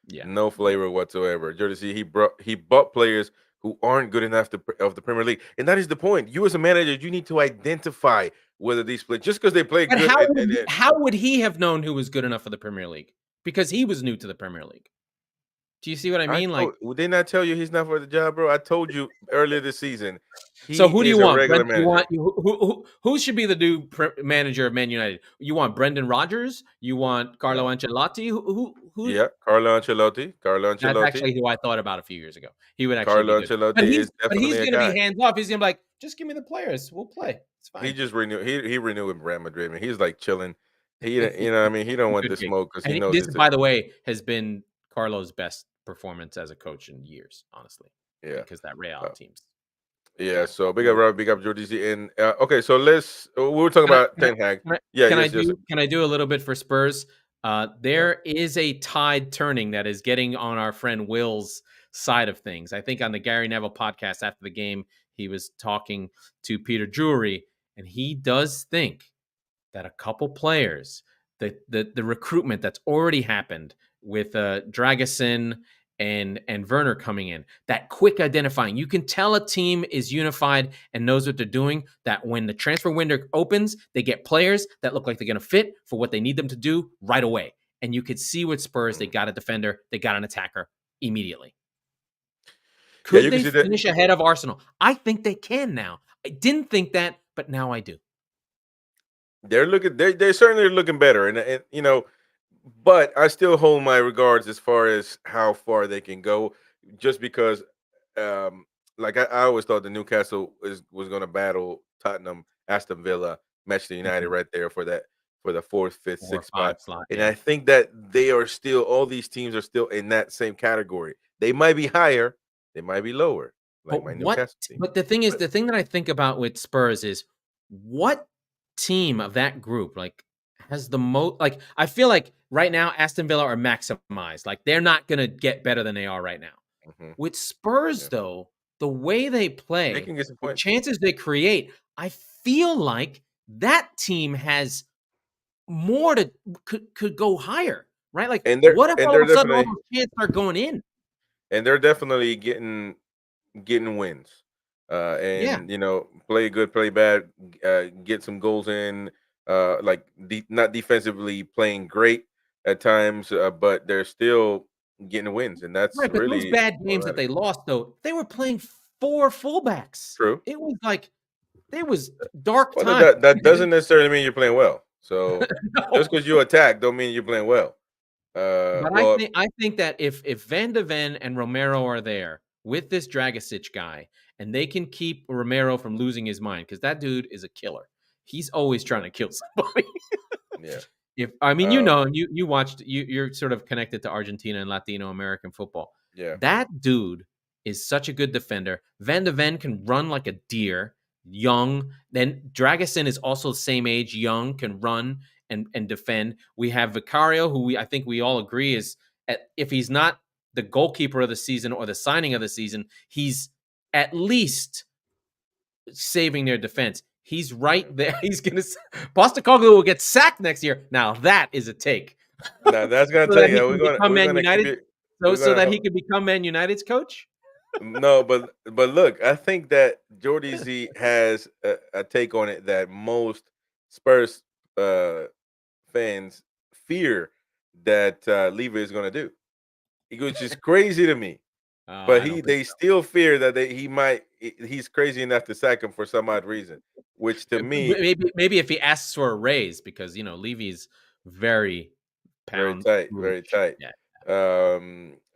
Yeah. No flavor whatsoever. Jordan C, he bought players who aren't good enough of the Premier League. And that is the point. You as a manager, you need to identify whether these players, just because they play But good. how would he have known who was good enough for the Premier League? Because he was new to the Premier League. Do you see what I mean? Didn't I tell you he's not for the job, bro? I told you earlier this season. So who do you want? Manager. Who should be the new manager of Man United? You want Brendan Rodgers? You want Carlo Ancelotti? Who? Yeah, Carlo Ancelotti. That's actually who I thought about a few years ago. He would actually Carlo be good. Ancelotti is definitely but he's a going to guy. be hands off. He's going to be like, just give me the players. We'll play. It's fine. He just renewed. He renewed with Real Madrid. I mean, he's like chilling. He, you know, what I mean, he don't want the smoke because he knows. This, by the way, has been Carlo's best performance as a coach in years, honestly, Yeah. because that Real Uh, team's yeah. terrible. So big up Rob, big up Jordy Z. And okay, so let's we were talking Can I about can I Ten Hag. can I Yeah, can I yes, yes. do a little bit for Spurs? Yeah. There is a tide turning that is getting on our friend Will's side of things. I think on the Gary Neville podcast after the game, he was talking to Peter Drury, and he does think that a couple players, the recruitment that's already happened with Dragusin and Werner coming in, that quick identifying, you can tell a team is unified and knows what they're doing. That when the transfer window opens, they get players that look like they're going to fit for what they need them to do right away. And you could see with Spurs, they Mm. got a defender, they got an attacker immediately. Yeah, Could you can they see that finish ahead of Arsenal? I think they can now. I didn't think that, but now I do. they're certainly looking better, and but I still hold my regards as far as how far they can go, just because, um, like I always thought the Newcastle was going to battle Tottenham, Aston Villa, Manchester United Mhm. right there for the fourth, fifth, 4 or sixth 5 spot, slot, and yeah. I think that they are still all these teams are still in that same category. They might be higher, they might be lower, like But my what Newcastle team. but the thing is, But the thing that I think about with Spurs is what team of that group, like, has the most like, I feel like right now Aston Villa are maximized. Like, they're not gonna get better than they are right now. mhm, With Spurs, yeah, though, the way they they play, can get some the points. chances they create, I feel like that team has more to could go higher, right? Like, And they're what if and all they're of a sudden all definitely those chances are going in? and they're definitely getting wins. Yeah. And play good, play bad, get some goals in. Like not defensively playing great at times, but they're still getting wins, and that's Right, but those really bad what games that matters. they lost, though, they were playing 4 fullbacks. True. It was like there was dark Well, time. that doesn't necessarily mean you're playing well. So just No. because you attack, don't mean you're playing well. But Well, I think that if Van de Ven and Romero are there with this Dragic guy, and they can keep Romero from losing his mind, because that dude is a killer. He's always trying yeah, to kill somebody. yeah, If I mean, um, you watched, you're sort of connected to Argentina and Latino American football. yeah. That dude is such a good defender. Van de Ven can run like a deer, young. Then Dragusin is also the same age, young, can run and defend. We have Vicario, who I think we all agree is, if he's not the goalkeeper of the season or the signing of the season, he's at least saving their defense. He's right there. He's gonna Postecoglou will get sacked next year. Now that is a take. Now that's gonna So tell that he you can become we're Man gonna keep United. it. So We're that gonna he can become Man United's coach. No, but look, I think that Jordy Z has a take on it that most Spurs uh, fans fear that Leva is going to do, which is crazy to me. But I don't think they so. still fear that he's crazy enough to sack him for some odd reason, which to me Maybe if he asks for a raise, because Levy's very very pound tight, very foolish. tight. Yeah.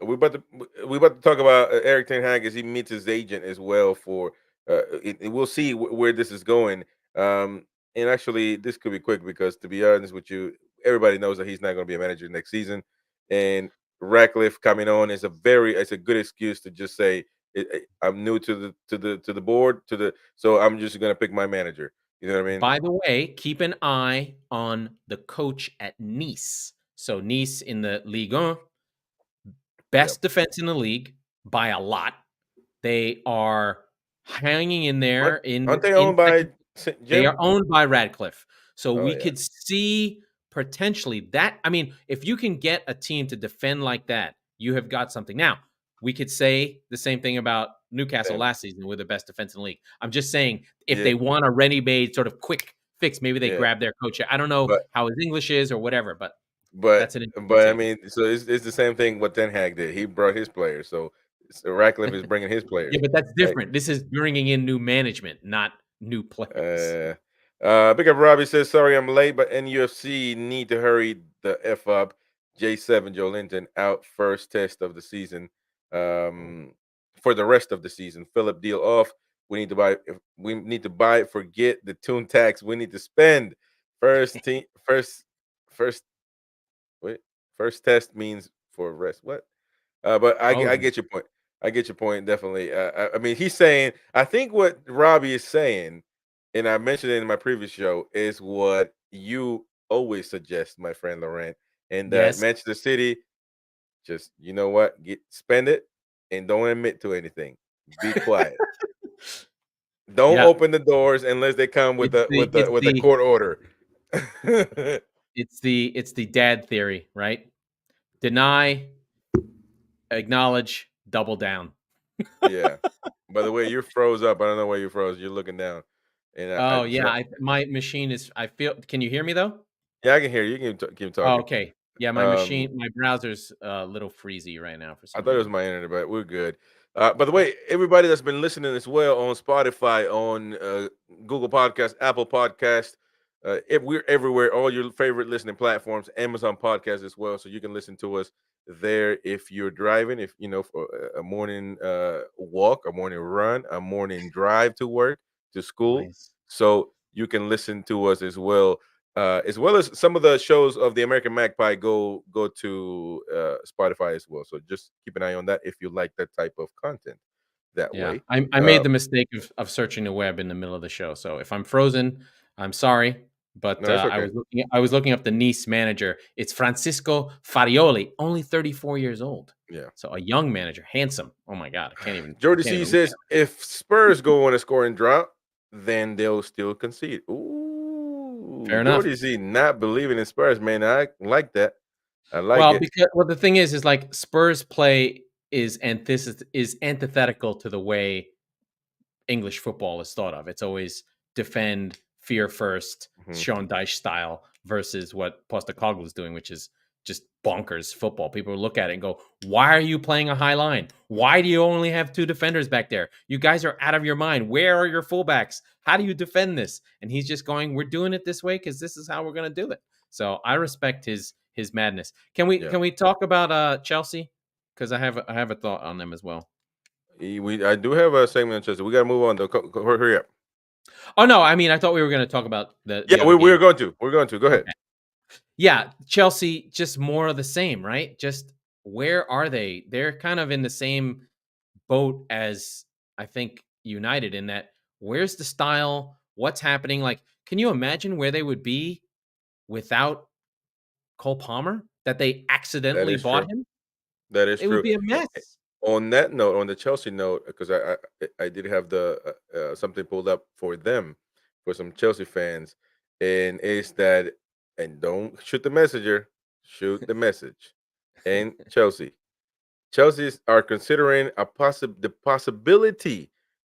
We about to talk about Eric Ten Hag as he meets his agent as well. We'll see where this is going. Um, and actually, this could be quick because to be honest with you, everybody knows that he's not going to be a manager next season. And Ratcliffe coming on is it's a good excuse to just say I'm new to the board so I'm just going to pick my manager. You know what I mean? By the way, keep an eye on the coach at Nice. So Nice in the Ligue 1, Yeah. best defense in the league by a lot. They are hanging in there Aren't they in owned by second. They Jim? are owned by Radcliffe. So Oh we yeah. could see potentially that. I mean, if you can get a team to defend like that, you have got something. Now, we could say the same thing about Newcastle Then last season with the best defense in the league. I'm just saying, if yeah, they want a ready-made sort of quick fix, maybe they yeah. grab their coach. I don't know But how his English is or whatever, but but that's an interesting but I take. mean, so it's the same thing what Ten Hag did. He brought his players, so Ratcliffe is bringing his Yeah, players. but that's Like, different. This is bringing in new management, not new players. uh, Big up Robbie says, sorry I'm late, but NUFC need to hurry the F up. J7 Joe Linton out first test of the season. For the rest of the season. Philip deal off. We need to buy, forget the tune tax. We need to spend first team first first wait. First test means for rest. What? But Oh, I get your point. I get your point definitely. I mean, he's saying. I think what Robbie is saying, and I mentioned it in my previous show, is what you always suggest, my friend Laurent. And that yes. Manchester City, just you know what, spend it, and don't admit to anything. Be quiet. Don't Yeah. open the doors unless they come with It's a the it's with a the court order. it's the dad theory, right? Deny, acknowledge, double down. Yeah. By the way, you're froze up. I don't know why you froze. You're looking down, and I Oh, just yeah, want. my machine is I feel can you hear me, though? Yeah, I can hear you. You can keep Oh, talking. okay. Yeah, Um, my browser's a little freezy right now for I some thought it was reason. my internet, but we're good. By the way, everybody that's been listening as well on Spotify, on Google Podcast, Apple Podcast, we're everywhere. All your favorite listening platforms, Amazon Podcast as well, so you can listen to us there if you're driving. If you know for a morning walk, a morning run, a morning drive to work, to school, Nice. so you can listen to us as well as some of the shows of the American Magpie go to Spotify as well. So just keep an eye on that if you like that type of content that Yeah, way. I Uh, made the mistake of searching the web in the middle of the show, so if I'm frozen, I'm sorry, but, no, it's I okay. was looking up the Nice manager. It's Francisco Farioli, only 34 years old. Yeah. So a young manager, handsome. Oh my god, I Jordy can't C even look at says him. if Spurs go on a scoring drought, then they'll still concede. Ooh, Fair enough. Jordy C not believing in Spurs, man. I like that. I like Well, it. because well, the thing is like Spurs play is antithetical to the way English football is thought of. It's always defend, fear first, Mhm. Sean Dyche style versus what Postecoglou is doing, which is just bonkers football. People look at it and go, "Why are you playing a high line? Why do you only have two defenders back there? You guys are out of your mind. Where are your fullbacks? How do you defend this?" And he's just going, "We're doing it this way because this is how we're going to do it." So I respect his madness. Yeah. Can we talk about Chelsea? Because I have a thought on them as well. I do have a segment on Chelsea. We got to move on though. Hurry up. Oh no, I mean I thought we were going to talk about Yeah, the other we're game. going to. We're going to. Go ahead. Okay. Yeah, Chelsea just more of the same, right? Just where are they? They're kind of in the same boat as I think United in that where's the style? What's happening? Like, can you imagine where they would be without Cole Palmer? That they That accidentally is true. bought him? That is It would true. be a A- mess. On that note, on the Chelsea note, because I did have the something pulled up for them for some Chelsea fans, and it's that and don't shoot the messenger, shoot the message. And Chelsea's are considering the possibility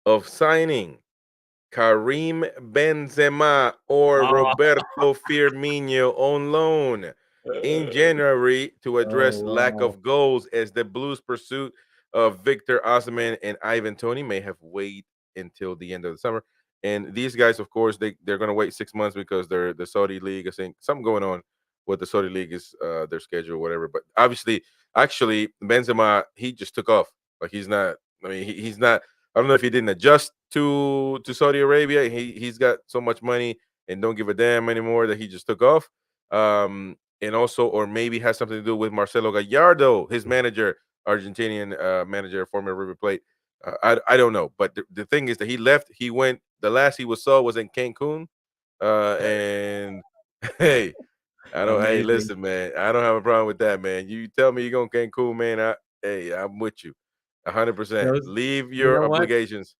of signing Karim Benzema or Oh, Roberto Firmino on loan in January to oh address lack wow. of goals as the Blues' pursuit of Victor Osimhen and Ivan Toney may have waited until the end of the summer. And these guys, of course, they're going to wait 6 months because they're the Saudi league. I think something going on with the Saudi league is their schedule, or whatever. But obviously, actually, Benzema he just took off. Like he's not. I mean, he's not. I don't know if he didn't adjust to Saudi Arabia. He's got so much money and don't give a damn anymore that he just took off. And also, or maybe has something to do with Marcelo Gallardo, his manager, Argentinian manager, former River Plate. I don't know, but the thing is that he left. He went. The last he saw was in Cancun. And hey, I don't. Hey, Amazing. listen, man. I don't have a problem with that, man. You tell me you're going Cancun, man. Hey, I'm with you, 100%. Those Leave you your know what? obligations.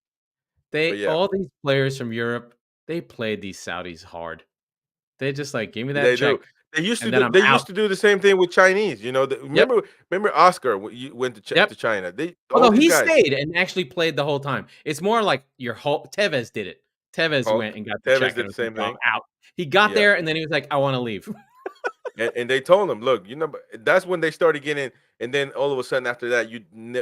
But They yeah, all these players from Europe, they played these Saudis hard. They just like give me that they check do. They used to and then do. I'm They out. used to do the same thing with Chinese. You know, Yep. remember Oscar when you went Yep. to China. They all Although these he guys. stayed and actually played the whole time. It's more like your whole Tevez did it. Tevez went Hulk and got the Tevez check and did the was like, same "No, I'm thing. out." He got Yeah. there and then he was like, "I want to leave." And they told him, look, you know, that's when they started getting, and then all of a sudden after that,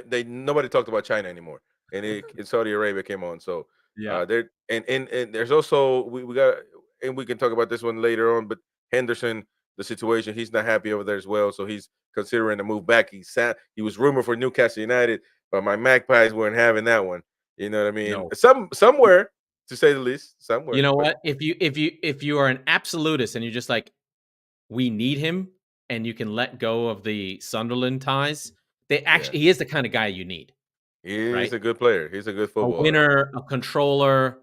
they nobody talked about China anymore, and Saudi Arabia came on. So Yeah. there and there's also we got, and we can talk about this one later on, but Henderson, the situation, he's not happy over there as well, so he's considering to move back. He was rumored for Newcastle United, but my Magpies weren't having that one. You know what I mean? No. Somewhere to say the least, You somewhere, know but what? If you are an absolutist and you're just like, "We need him," and you can let go of the Sunderland ties, Yeah, he is the kind of guy you need, he's right? a good player. He's a good A footballer. winner, a controller,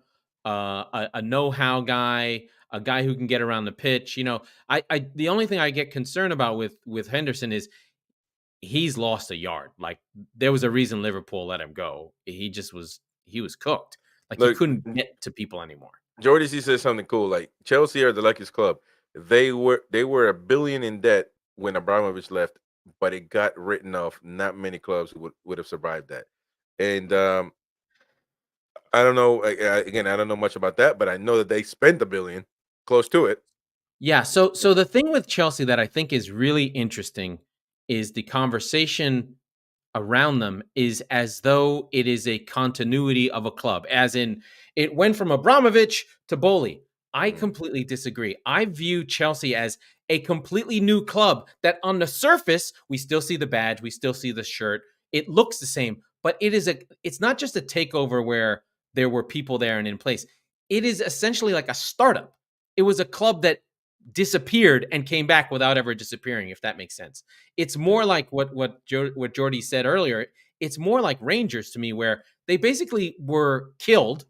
a know-how guy, a guy who can get around the pitch. The only thing I get concerned about with Henderson is he's lost a yard. Like there was a reason Liverpool let him go. He was cooked. Like he Look, couldn't get to people anymore. Jordy C says something cool. Like Chelsea are the luckiest club. They were $1 billion in debt when Abramovich left, but it got written off. Not many clubs would have survived that. And I don't know. Again, I don't know much about that, but I know that they spent $1 billion, close to it. Yeah, so the thing with Chelsea that I think is really interesting is the conversation around them is as though it is a continuity of a club, as in it went from Abramovich to Bowley. I Mm, completely disagree. I view Chelsea as a completely new club that on the surface, we still see the badge, we still see the shirt. It looks the same, but it's not just a takeover where there were people there and in place. It is essentially like a startup. It was a club that disappeared and came back without ever disappearing, if that makes sense. It's yeah. more like what Jordy said earlier. It's more like Rangers to me, where they basically were killed.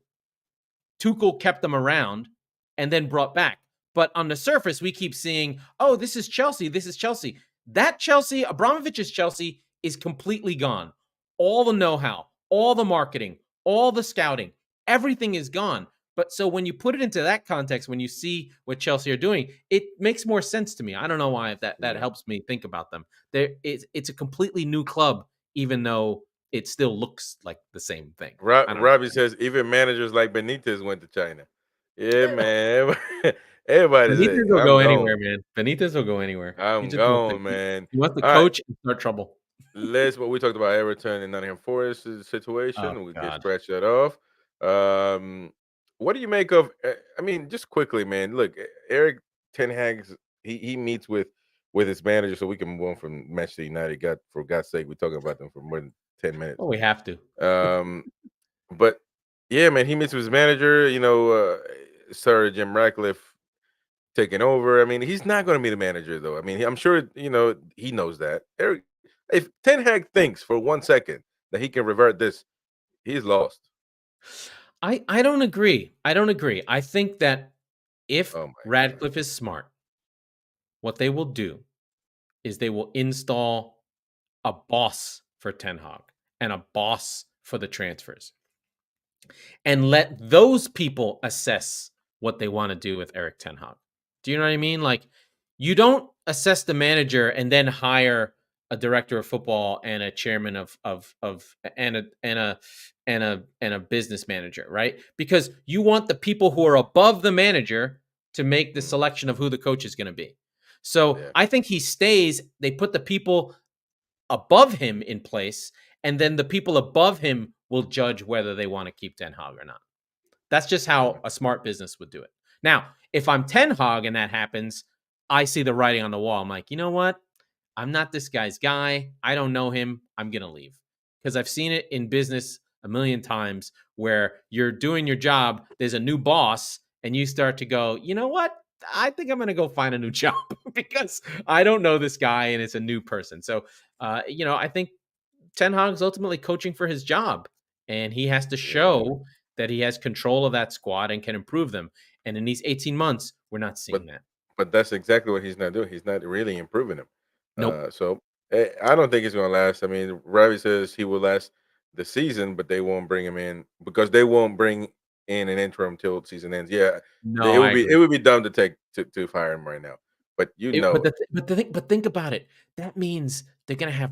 Tuchel kept them around and then brought back. But on the surface, we keep seeing, oh, this is Chelsea. This is Chelsea. That Chelsea, Abramovich's Chelsea, is completely gone. All the know-how, all the marketing, all the scouting, everything is gone. But so when you put it into that context, when you see what Chelsea are doing, it makes more sense to me. I don't know why that Yeah. helps me think about them. It's a completely new club, even though it still looks like the same thing. I don't know. Robbie says even managers like Benitez went to China. Yeah, man. Everybody's Benitez saying, will I'm go gone. anywhere, man. Benitez will go anywhere. He I'm just wants to gone, man. he wants to All right. coach and start trouble. What we talked about Everton and Nottingham Forest Oh situation. We can god. scratch that off. Um, what do you make of? I mean, just quickly, man. Look, Eric Ten Hag's he meets with his manager, so we can move on from Manchester United. God, for God's sake, we're talking about them for more than 10 minutes. Well, we have to. Um, but yeah, man, he meets with his manager. Sir Jim Ratcliffe taking over. I mean, he's not going to be the manager, though. I mean, I'm sure he knows that. Eric, if Ten Hag thinks for 1 second that he can revert this, he's lost. I don't agree. I don't agree. I think that if Oh my god. Radcliffe is smart, what they will do is they will install a boss for Ten Hag and a boss for the transfers, and let those people assess what they want to do with Eric Ten Hag. Do you know what I mean? Like, you don't assess the manager and then hire a director of football and a chairman of and a business manager, right? Because you want the people who are above the manager to make the Mm, selection of who the coach is going to be. So yeah. I think he stays. They put the people above him in place, and then the people above him will judge whether they want to keep Ten Hag or not. That's just Mm, how a smart business would do it. Now, if I'm Ten Hag and that happens, I see the writing on the wall. I'm like, you know what? I'm not this guy's guy. I don't know him. I'm going to leave. Because I've seen it in business a million times where you're doing your job, there's a new boss, and you start to go, you know what? I think I'm going to go find a new job because I don't know this guy and it's a new person. So, I think Ten Hag's ultimately coaching for his job, and he has to yeah. show that he has control of that squad and can improve them. And in these 18 months, we're not But seeing that. but that's exactly what he's not doing. He's not really improving him. Nope. So I don't think he's going to last. I mean, Ravi says he will last the season, but they won't bring him in because they won't bring in an interim till season ends. Yeah, it No, would I be it agree. would be dumb to to fire him right now. But But think about it. That means they're gonna have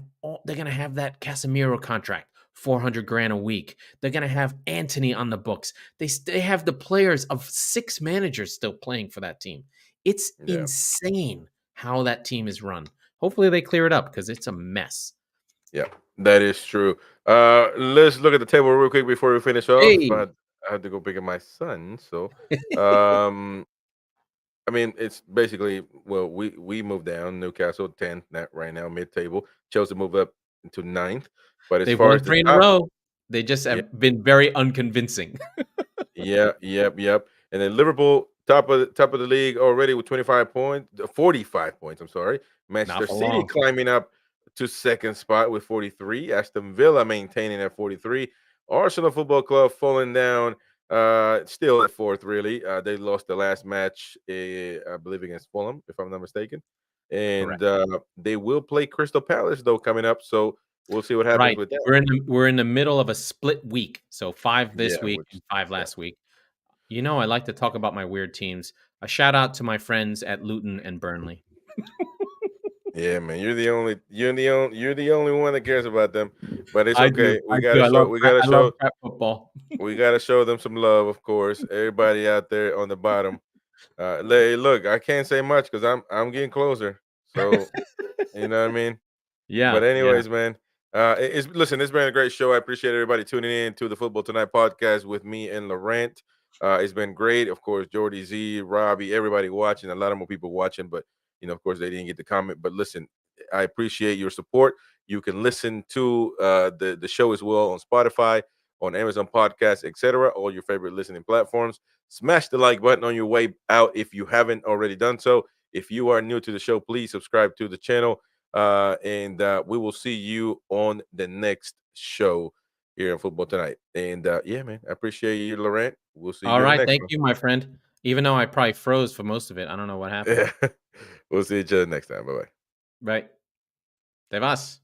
that Casemiro contract, 400 grand a week. They're gonna have Anthony on the books. They have the players of 6 managers still playing for that team. It's yeah, insane how that team is run. Hopefully they clear it up because it's a mess. yeah, that is true. Let's look at the table real quick before we finish off. Hey, I had to go pick up my son, so um, I mean, it's basically we moved down. Newcastle 10th right now, mid table. Chelsea moved up into ninth. But as they've far won as the 3 in a top, row. They just yeah, have been very unconvincing. yeah, yep. And then Liverpool top of the league already with 25 points, 45 points. I'm sorry. Not Manchester for City long. climbing up to second spot with 43. Aston Villa maintaining at 43. Arsenal Football Club falling down, still at fourth. Really, they lost the last match, I believe against Fulham, if I'm not mistaken, and Correct. they will play Crystal Palace though coming up. So we'll see what happens Right. with that. We're in the middle of a split week. So 5 Yeah, this week which and 5 yeah. last week. You know, I like to talk about my weird teams. A shout out to my friends at Luton and Burnley. Yeah, man, you're the only one that cares about them. But it's I do. okay. I do. I love prep football. We gotta show them some love, of course. Everybody out there on the bottom. Look, I can't say much because I'm getting closer. So you know what I mean? But Yeah, yeah. anyways, man, listen, it's been a great show. I appreciate everybody tuning in to the Football Tonight podcast with me and Laurent. It's been great. Of course, Jordy Z, Robbie, everybody watching. A lot of more people watching, but of course, they didn't get to comment. But listen, I appreciate your support. You can listen to the show as well on Spotify, on Amazon Podcasts, etc. All your favorite listening platforms. Smash the like button on your way out if you haven't already done so. If you are new to the show, please subscribe to the channel. And we will see you on the next show here in Football Tonight. And yeah, man, I appreciate you, Laurent. We'll see All you in the right. next Thank one. you, my friend. Even though I probably froze for most of it. I don't know what happened. Yeah. We'll see each other next time. Bye bye. Right. Te vas.